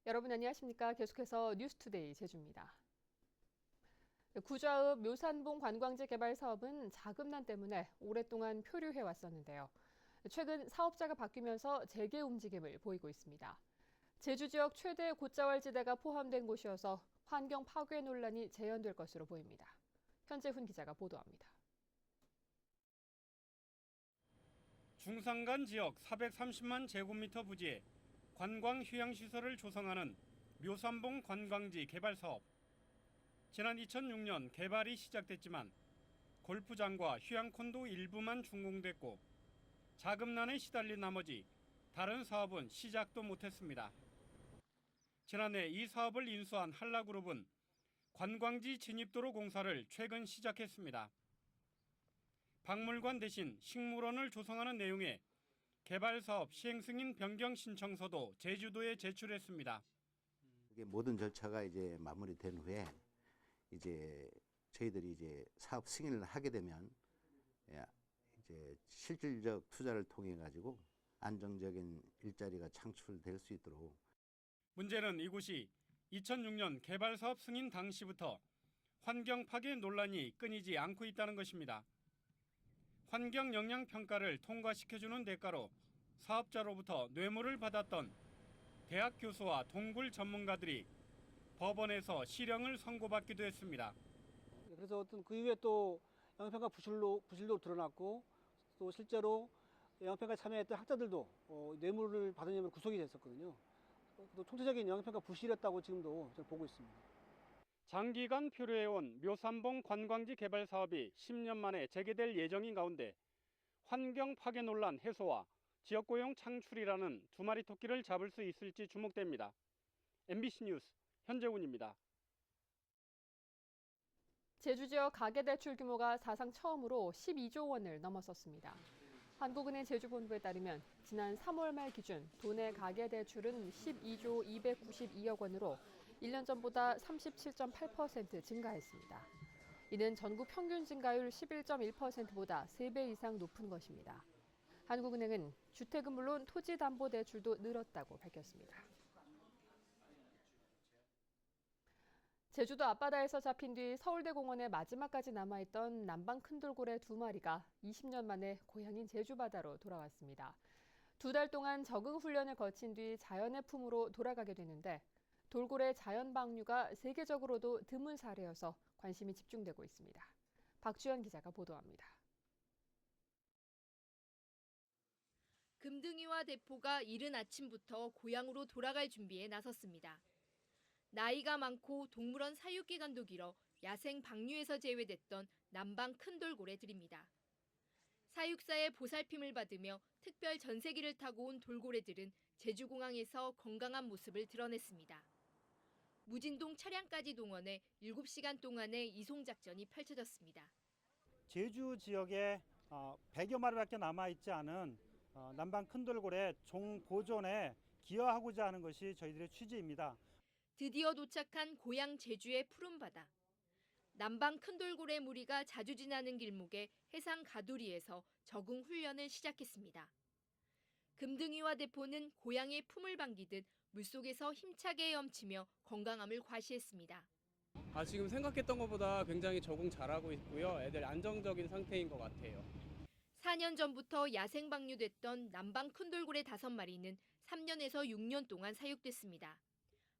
여러분 안녕하십니까? 계속해서 뉴스투데이 제주입니다. 구좌읍 묘산봉 관광지 개발 사업은 자금난 때문에 오랫동안 표류해 왔었는데요. 최근 사업자가 바뀌면서 재개 움직임을 보이고 있습니다. 제주 지역 최대 곶자왈지대가 포함된 곳이어서 환경 파괴 논란이 재현될 것으로 보입니다. 현재훈 기자가 보도합니다. 중산간 지역 430만 제곱미터 부지에 관광 휴양시설을 조성하는 묘산봉 관광지 개발 사업. 지난 2006년 개발이 시작됐지만 골프장과 휴양콘도 일부만 준공됐고 자금난에 시달린 나머지 다른 사업은 시작도 못했습니다. 지난해 이 사업을 인수한 한라그룹은 관광지 진입도로 공사를 최근 시작했습니다. 박물관 대신 식물원을 조성하는 내용의 개발 사업 시행 승인 변경 신청서도 제주도에 제출했습니다. 모든 절차가 이제 마무리된 후에 이제 저희들이 이제 사업 승인을 하게 되면 이제 실질적 투자를 통해 가지고 안정적인 일자리가 창출될 수 있도록. 문제는 이곳이 2006년 개발 사업 승인 당시부터 환경 파괴 논란이 끊이지 않고 있다는 것입니다. 환경 영향 평가를 통과시켜주는 대가로 사업자로부터 뇌물을 받았던 대학 교수와 동굴 전문가들이 법원에서 실형을 선고받기도 했습니다. 그래서 어떤 그 이후에 또 영향평가 부실도 드러났고 또 실제로 영향평가에 참여했던 학자들도 뇌물을 받은 혐의로 구속이 됐었거든요. 또 총체적인 영향평가 부실이었다고 지금도 저는 보고 있습니다. 장기간 표류해온 묘산봉 관광지 개발 사업이 10년 만에 재개될 예정인 가운데 환경 파괴 논란 해소와 지역 고용 창출이라는 두 마리 토끼를 잡을 수 있을지 주목됩니다. MBC 뉴스 현재훈입니다. 제주 지역 가계대출 규모가 사상 처음으로 12조 원을 넘어섰습니다. 한국은행 제주본부에 따르면 지난 3월 말 기준 도내 가계대출은 12조 292억 원으로 1년 전보다 37.8% 증가했습니다. 이는 전국 평균 증가율 11.1%보다 3배 이상 높은 것입니다. 한국은행은 주택은 물론 토지담보대출도 늘었다고 밝혔습니다. 제주도 앞바다에서 잡힌 뒤 서울대공원에 마지막까지 남아있던 남방 큰돌고래 2마리가 20년 만에 고향인 제주바다로 돌아왔습니다. 2달 동안 적응 훈련을 거친 뒤 자연의 품으로 돌아가게 되는데 돌고래 자연 방류가 세계적으로도 드문 사례여서 관심이 집중되고 있습니다. 박주연 기자가 보도합니다. 금등이와 대포가 이른 아침부터 고향으로 돌아갈 준비에 나섰습니다. 나이가 많고 동물원 사육 기간도 길어 야생 방류에서 제외됐던 남방 큰돌고래들입니다. 사육사의 보살핌을 받으며 특별 전세기를 타고 온 돌고래들은 제주공항에서 건강한 모습을 드러냈습니다. 무진동 차량까지 동원해 7시간 동안의 이송작전이 펼쳐졌습니다. 제주 지역에 100여 마리밖에 남아있지 않은 남방 큰돌고래 종 보존에 기여하고자 하는 것이 저희들의 취지입니다. 드디어 도착한 고향 제주의 푸른 바다. 남방 큰돌고래 무리가 자주 지나는 길목의 해상 가두리에서 적응 훈련을 시작했습니다. 금등이와 대포는 고향의 품을 반기듯 물속에서 힘차게 헤엄치며 건강함을 과시했습니다. 지금 생각했던 것보다 굉장히 적응 잘하고 있고요. 애들 안정적인 상태인 것 같아요. 4년 전부터 야생 방류됐던 남방 큰돌고래 5마리는 3년에서 6년 동안 사육됐습니다.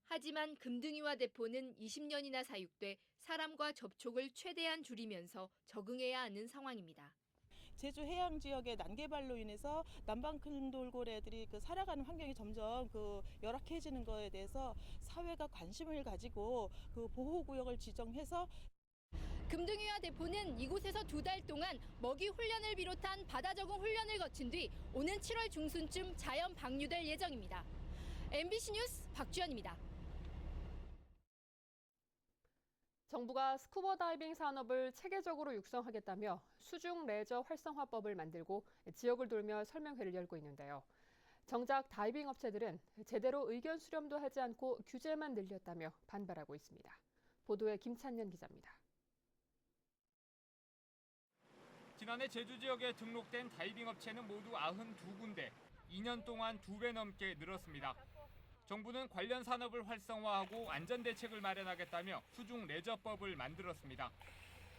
하지만 금등이와 대포는 20년이나 사육돼 사람과 접촉을 최대한 줄이면서 적응해야 하는 상황입니다. 제주 해양 지역의 난개발로 인해서 남방 큰돌고래들이 살아가는 환경이 점점 열악해지는 것에 대해서 사회가 관심을 가지고 보호구역을 지정해서 금등이와 대포는 이곳에서 2달 동안 먹이 훈련을 비롯한 바다 적응 훈련을 거친 뒤 오는 7월 중순쯤 자연 방류될 예정입니다. MBC 뉴스 박주연입니다. 정부가 스쿠버 다이빙 산업을 체계적으로 육성하겠다며 수중 레저 활성화법을 만들고 지역을 돌며 설명회를 열고 있는데요. 정작 다이빙 업체들은 제대로 의견 수렴도 하지 않고 규제만 늘렸다며 반발하고 있습니다. 보도에 김찬년 기자입니다. 지난해 제주 지역에 등록된 다이빙 업체는 모두 92군데, 2년 동안 2배 넘게 늘었습니다. 정부는 관련 산업을 활성화하고 안전대책을 마련하겠다며 수중 레저법을 만들었습니다.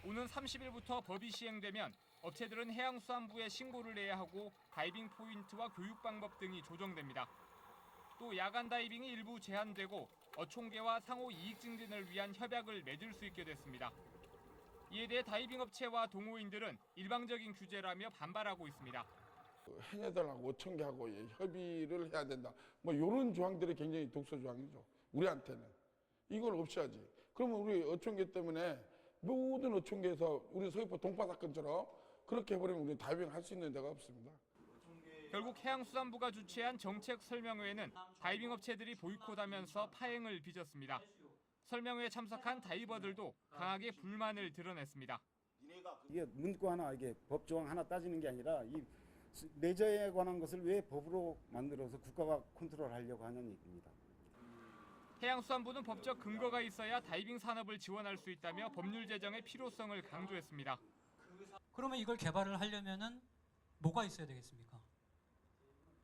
오는 30일부터 법이 시행되면 업체들은 해양수산부에 신고를 해야 하고 다이빙 포인트와 교육 방법 등이 조정됩니다. 또 야간 다이빙이 일부 제한되고 어촌계와 상호 이익 증진을 위한 협약을 맺을 수 있게 됐습니다. 이에 대해 다이빙 업체와 동호인들은 일방적인 규제라며 반발하고 있습니다. 해녀들하고 어촌계하고 협의를 해야 된다. 뭐 이런 조항들이 굉장히 독소 조항이죠. 우리한테는 이걸 없애야지. 그러면 우리 어촌계 때문에 모든 어촌계에서 우리 서귀포 동파 사건처럼 그렇게 해버리면 우리 다이빙 할 수 있는 데가 없습니다. 결국 해양수산부가 주최한 정책 설명회에는 다이빙 업체들이 보이콧하면서 파행을 빚었습니다. 설명회에 참석한 다이버들도 강하게 불만을 드러냈습니다. 이게 문구 하나, 이게 법 조항 하나 따지는 게 아니라 이 레저에 관한 것을 왜 법으로 만들어서 국가가 컨트롤하려고 하는 얘기입니다. 해양수산부는 법적 근거가 있어야 다이빙 산업을 지원할 수 있다며 법률 제정의 필요성을 강조했습니다. 그러면 이걸 개발을 하려면은 뭐가 있어야 되겠습니까?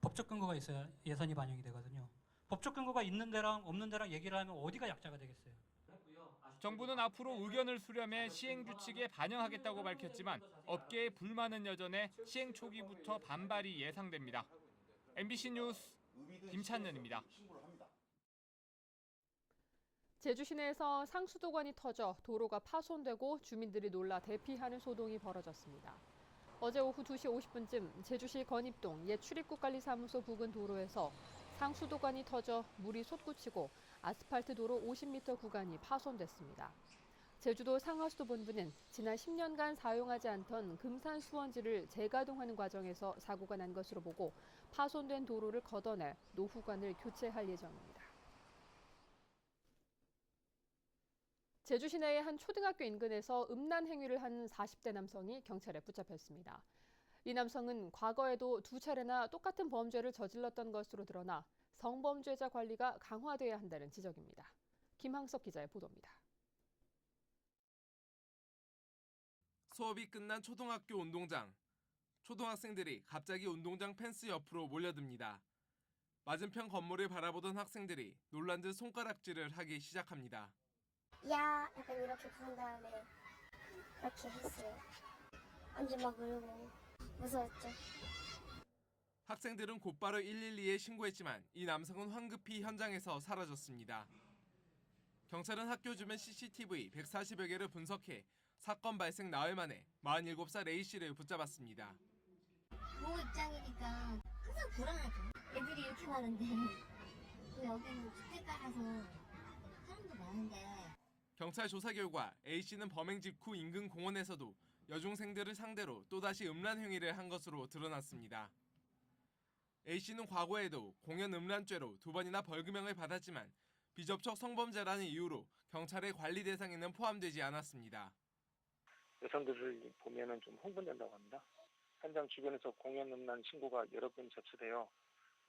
법적 근거가 있어야 예산이 반영이 되거든요. 법적 근거가 있는 데랑 없는 데랑 얘기를 하면 어디가 약자가 되겠어요? 정부는 앞으로 의견을 수렴해 시행 규칙에 반영하겠다고 밝혔지만 업계의 불만은 여전해 시행 초기부터 반발이 예상됩니다. MBC 뉴스 김찬년입니다. 제주 시내에서 상수도관이 터져 도로가 파손되고 주민들이 놀라 대피하는 소동이 벌어졌습니다. 어제 오후 2시 50분쯤 제주시 건입동 옛 출입국관리사무소 부근 도로에서 상수도관이 터져 물이 솟구치고 아스팔트 도로 50m 구간이 파손됐습니다. 제주도 상하수도 본부는 지난 10년간 사용하지 않던 금산 수원지를 재가동하는 과정에서 사고가 난 것으로 보고 파손된 도로를 걷어내 노후관을 교체할 예정입니다. 제주 시내의 한 초등학교 인근에서 음란 행위를 한 40대 남성이 경찰에 붙잡혔습니다. 이 남성은 과거에도 2차례나 똑같은 범죄를 저질렀던 것으로 드러나 성범죄자 관리가 강화돼야 한다는 지적입니다. 김항석 기자의 보도입니다. 수업이 끝난 초등학교 운동장. 초등학생들이 갑자기 운동장 펜스 옆으로 몰려듭니다. 맞은편 건물을 바라보던 학생들이 놀란 듯 손가락질을 하기 시작합니다. 야, 약간 이렇게 부른 다음에 이렇게 했어요. 완전 막 울고 무서웠죠. 학생들은 곧바로 112에 신고했지만 이 남성은 황급히 현장에서 사라졌습니다. 경찰은 학교 주변 CCTV 140여 개를 분석해 사건 발생 나흘 만에 47살 A씨를 붙잡았습니다. 보호 입장이니까 항상 불안하죠. 애들이 이렇게 많은데 또 여기는 주택가라서 사람도 많은데. 경찰 조사 결과 A씨는 범행 직후 인근 공원에서도 여중생들을 상대로 또다시 음란 행위를 한 것으로 드러났습니다. A씨는 과거에도 공연 음란죄로 2번이나 벌금형을 받았지만 비접촉 성범죄라는 이유로 경찰의 관리 대상에는 포함되지 않았습니다. 여성들을 보면은 좀 흥분된다고 합니다. 현장 주변에서 공연 음란 신고가 여러 건 접수되어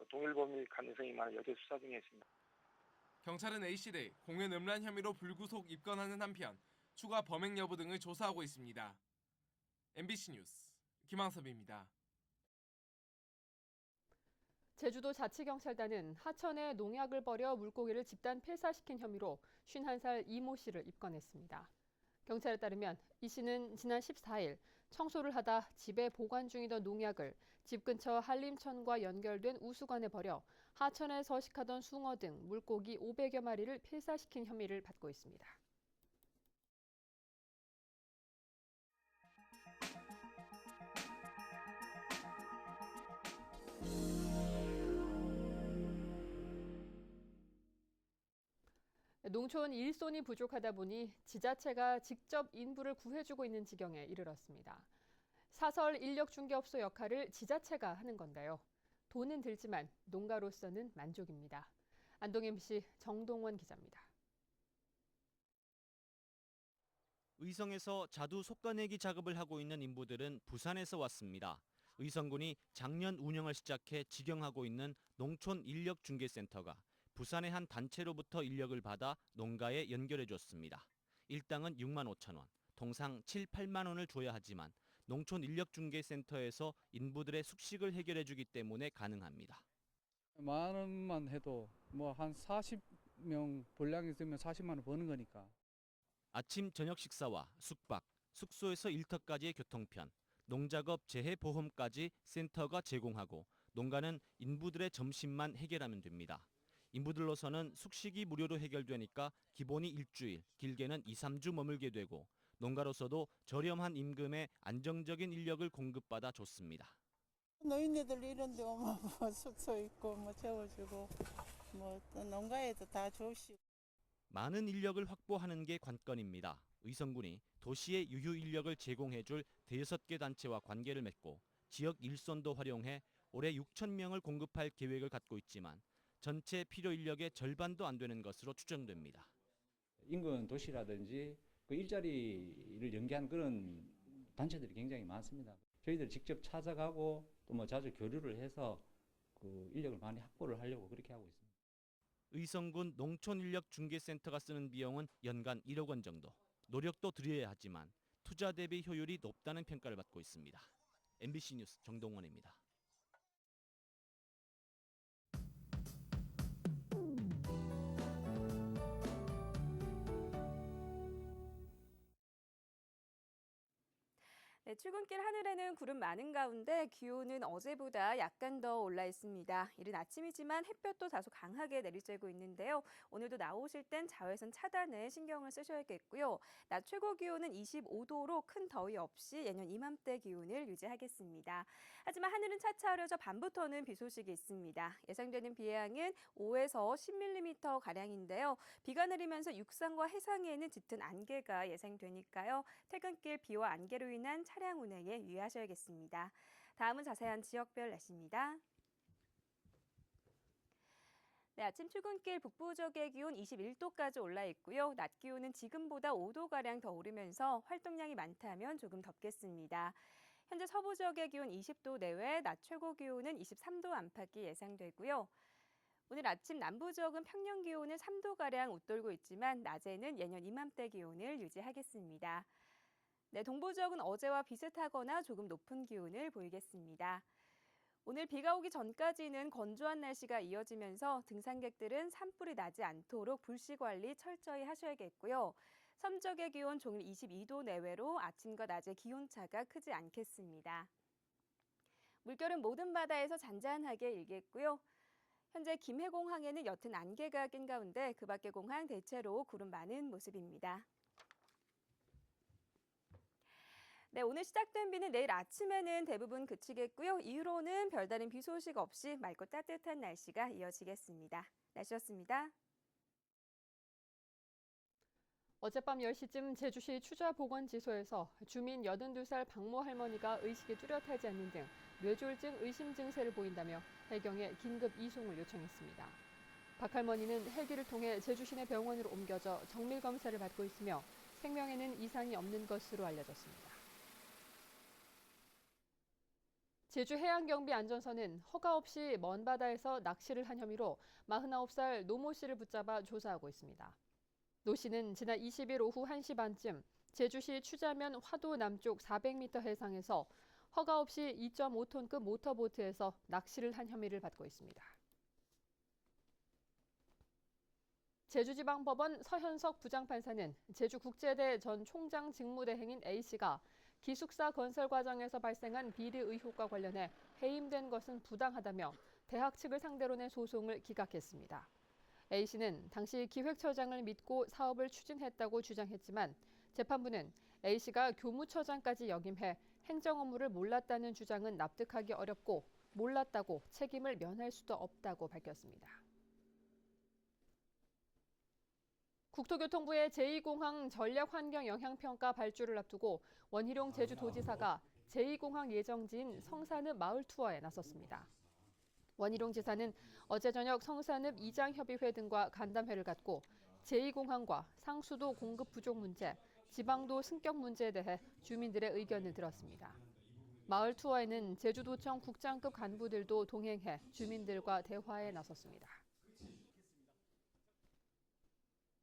동일 범일 가능성이 많아 여전히 수사 중에 있습니다. 경찰은 A씨를 공연 음란 혐의로 불구속 입건하는 한편 추가 범행 여부 등을 조사하고 있습니다. MBC 뉴스 김항섭입니다. 제주도 자치경찰단은 하천에 농약을 버려 물고기를 집단 폐사시킨 혐의로 51살 이모 씨를 입건했습니다. 경찰에 따르면 이 씨는 지난 14일 청소를 하다 집에 보관 중이던 농약을 집 근처 한림천과 연결된 우수관에 버려 하천에 서식하던 숭어 등 물고기 500여 마리를 폐사시킨 혐의를 받고 있습니다. 농촌 일손이 부족하다 보니 지자체가 직접 인부를 구해주고 있는 지경에 이르렀습니다. 사설 인력중개업소 역할을 지자체가 하는 건데요. 돈은 들지만 농가로서는 만족입니다. 안동 MC 정동원 기자입니다. 의성에서 자두 솎아내기 작업을 하고 있는 인부들은 부산에서 왔습니다. 의성군이 작년 운영을 시작해 직영하고 있는 농촌 인력중개센터가 부산의 한 단체로부터 인력을 받아 농가에 연결해 줬습니다. 일당은 6만 5천 원, 통상 7, 8만 원을 줘야 하지만 농촌 인력중개센터에서 인부들의 숙식을 해결해 주기 때문에 가능합니다. 만 원만 해도 뭐 한 40명 분량 있으면 40만 원 버는 거니까. 아침 저녁 식사와 숙박, 숙소에서 일터까지의 교통편, 농작업 재해 보험까지 센터가 제공하고 농가는 인부들의 점심만 해결하면 됩니다. 인부들로서는 숙식이 무료로 해결되니까 기본이 일주일, 길게는 2, 3주 머물게 되고 농가로서도 저렴한 임금에 안정적인 인력을 공급받아 좋습니다. 노인네들 이런 데 오면 뭐 숙소 있고 뭐 재워주고 뭐 또 농가에도 다 좋으시고. 많은 인력을 확보하는 게 관건입니다. 의성군이 도시의 유휴 인력을 제공해줄 5개 단체와 관계를 맺고 지역 일손도 활용해 올해 6,000명을 공급할 계획을 갖고 있지만 전체 필요 인력의 절반도 안 되는 것으로 추정됩니다. 인근 도시라든지 그 일자리를 연계한 그런 단체들이 굉장히 많습니다. 저희들 직접 찾아가고 또 뭐 자주 교류를 해서 그 인력을 많이 확보를 하려고 그렇게 하고 있습니다. 의성군 농촌인력중개센터가 쓰는 비용은 연간 1억 원 정도. 노력도 들여야 하지만 투자 대비 효율이 높다는 평가를 받고 있습니다. MBC 뉴스 정동원입니다. 네, 출근길 하늘에는 구름 많은 가운데 기온은 어제보다 약간 더 올라 있습니다. 이른 아침이지만 햇볕도 다소 강하게 내리쬐고 있는데요. 오늘도 나오실 땐 자외선 차단에 신경을 쓰셔야겠고요. 낮 최고 기온은 25도로 큰 더위 없이 예년 이맘때 기온을 유지하겠습니다. 하지만 하늘은 차차 흐려져 밤부터는 비 소식이 있습니다. 예상되는 비 양은 5에서 10mm가량인데요. 비가 내리면서 육상과 해상에는 짙은 안개가 예상되니까요. 퇴근길 비와 안개로 인한 차량 운행에 유의하셔야겠습니다. 다음은 자세한 지역별 날씨입니다. 네, 아침 출근길 북부 지역의 기온 21도까지 올라 있고요. 낮 기온은 지금보다 5도가량 더 오르면서 활동량이 많다면 조금 덥겠습니다. 현재 서부 지역의 기온 20도 내외, 낮 최고 기온은 23도 안팎이 예상되고요. 오늘 아침 남부 지역은 평년 기온은 3도가량 웃돌고 있지만 낮에는 예년 이맘때 기온을 유지하겠습니다. 네, 동부 지역은 어제와 비슷하거나 조금 높은 기온을 보이겠습니다. 오늘 비가 오기 전까지는 건조한 날씨가 이어지면서 등산객들은 산불이 나지 않도록 불씨 관리 철저히 하셔야겠고요. 섬 지역의 기온 종일 22도 내외로 아침과 낮의 기온차가 크지 않겠습니다. 물결은 모든 바다에서 잔잔하게 일겠고요. 현재 김해공항에는 옅은 안개가 낀 가운데 그 밖의 공항 대체로 구름 많은 모습입니다. 네, 오늘 시작된 비는 내일 아침에는 대부분 그치겠고요. 이후로는 별다른 비 소식 없이 맑고 따뜻한 날씨가 이어지겠습니다. 날씨였습니다. 어젯밤 10시쯤 제주시 추자보건지소에서 주민 82살 박모 할머니가 의식이 뚜렷하지 않는 등 뇌졸중 의심 증세를 보인다며 해경에 긴급 이송을 요청했습니다. 박 할머니는 헬기를 통해 제주시내 병원으로 옮겨져 정밀 검사를 받고 있으며 생명에는 이상이 없는 것으로 알려졌습니다. 제주해양경비안전서는 허가 없이 먼 바다에서 낚시를 한 혐의로 49살 노모 씨를 붙잡아 조사하고 있습니다. 노 씨는 지난 20일 오후 1시 반쯤 제주시 추자면 화도 남쪽 400m 해상에서 허가 없이 2.5톤급 모터보트에서 낚시를 한 혐의를 받고 있습니다. 제주지방법원 서현석 부장판사는 제주국제대 전 총장 직무대행인 A씨가 기숙사 건설 과정에서 발생한 비리 의혹과 관련해 해임된 것은 부당하다며 대학 측을 상대로 낸 소송을 기각했습니다. A씨는 당시 기획처장을 믿고 사업을 추진했다고 주장했지만 재판부는 A씨가 교무처장까지 역임해 행정 업무를 몰랐다는 주장은 납득하기 어렵고 몰랐다고 책임을 면할 수도 없다고 밝혔습니다. 국토교통부의 제2공항 전략환경영향평가 발주를 앞두고 원희룡 제주도지사가 제2공항 예정지인 성산읍 마을 투어에 나섰습니다. 원희룡 지사는 어제 저녁 성산읍 이장협의회 등과 간담회를 갖고 제2공항과 상수도 공급 부족 문제, 지방도 승격 문제에 대해 주민들의 의견을 들었습니다. 마을 투어에는 제주도청 국장급 간부들도 동행해 주민들과 대화에 나섰습니다.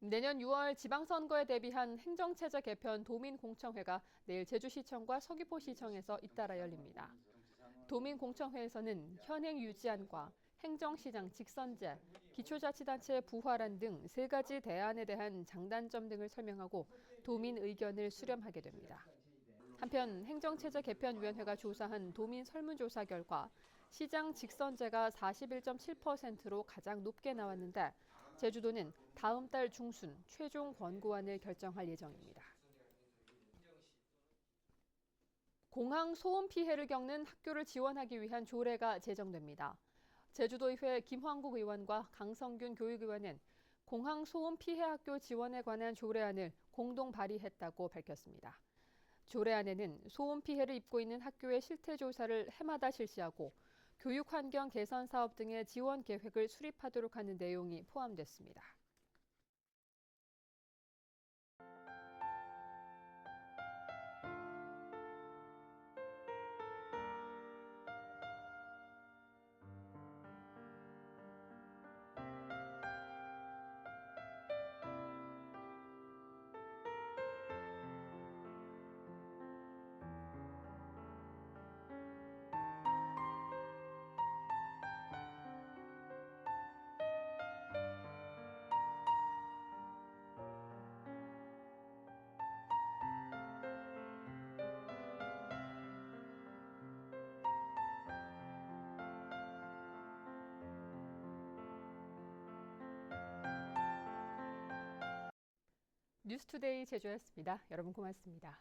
내년 6월 지방선거에 대비한 행정체제 개편 도민공청회가 내일 제주시청과 서귀포시청에서 잇따라 열립니다. 도민공청회에서는 현행 유지안과 행정시장 직선제, 기초자치단체 부활안 등 3가지 대안에 대한 장단점 등을 설명하고 도민 의견을 수렴하게 됩니다. 한편 행정체제 개편위원회가 조사한 도민 설문조사 결과 시장 직선제가 41.7%로 가장 높게 나왔는데 제주도는 다음 달 중순 최종 권고안을 결정할 예정입니다. 공항 소음 피해를 겪는 학교를 지원하기 위한 조례가 제정됩니다. 제주도의회 김황국 의원과 강성균 교육의원은 공항 소음 피해 학교 지원에 관한 조례안을 공동 발의했다고 밝혔습니다. 조례안에는 소음 피해를 입고 있는 학교의 실태 조사를 해마다 실시하고 교육 환경 개선 사업 등의 지원 계획을 수립하도록 하는 내용이 포함됐습니다. 뉴스투데이 제주였습니다. 여러분 고맙습니다.